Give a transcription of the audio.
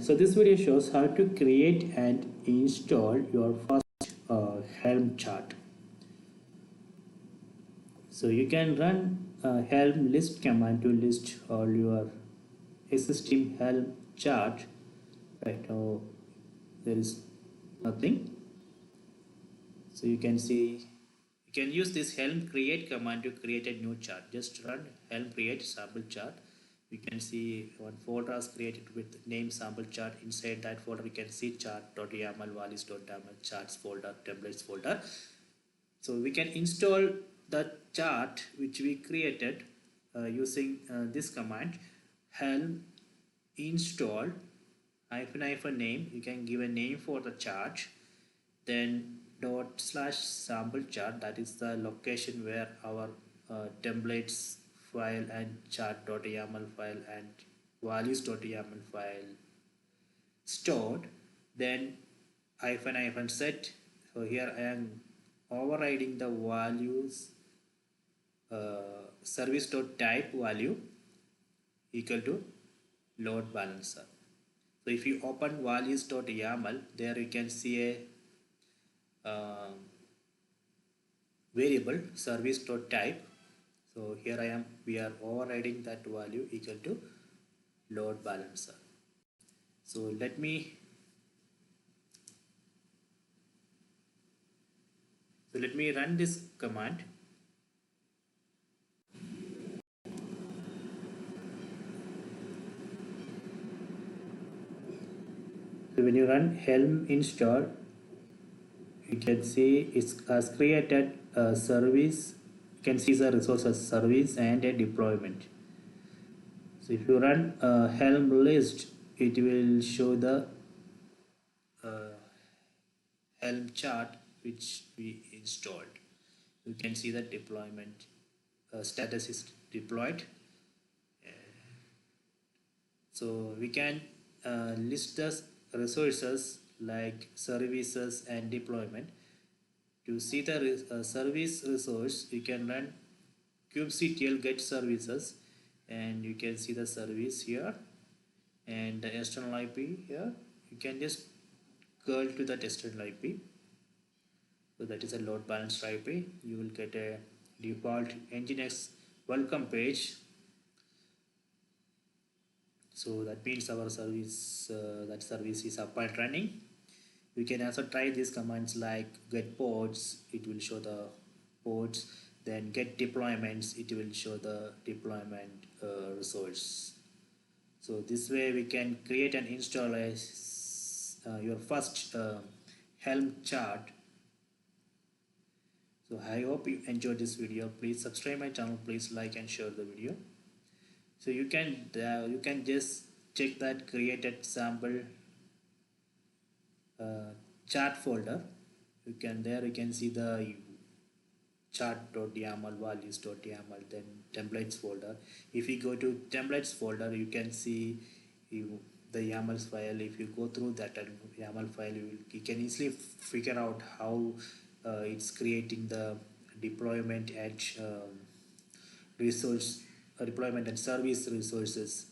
So this video shows how to create and install your first Helm chart. So you can run Helm list command to list all your existing Helm chart. Right now there is nothing. So you can see you can use this Helm create command to create a new chart. Just run Helm create sample chart. We can see one folder is created with name sample chart. Inside that folder we can see chart.yaml, values.yaml, charts folder, templates folder. So we can install the chart which we created using this command helm install --name. You can give a name for the chart, then /sample chart, that is the location where our templates file and chart.yaml file and values.yaml file stored. Then --set. So here I am overriding the values service.type value equal to load balancer. So if you open values.yaml, there you can see a variable service.type. So here we are overriding that value equal to load balancer. So let me run this command. So when you run helm install, you can see it has created a service. You can see the resources service and a deployment. So if you run a helm list, it will show the helm chart which we installed. You can see the deployment status is deployed. So we can list the resources like services and deployment. To see the service resource, you can run kubectl get services, and you can see the service here and the external IP here. You can just curl to that external IP. So that is a load balanced IP. You will get a default Nginx welcome page. So that means our service, that service is up and running. You can also try these commands like get pods, it will show the pods, then get deployments, it will show the deployment resource. So this way we can create and install your first Helm chart. So I hope you enjoyed this video. Please subscribe my channel, please like and share the video. So you can just check that created sample chart folder. You can see the chart.yaml, values.yaml, then templates folder. If you go to templates folder, you can see the YAML file. If you go through that YAML file, you can easily figure out how it's creating the deployment and resource deployment and service resources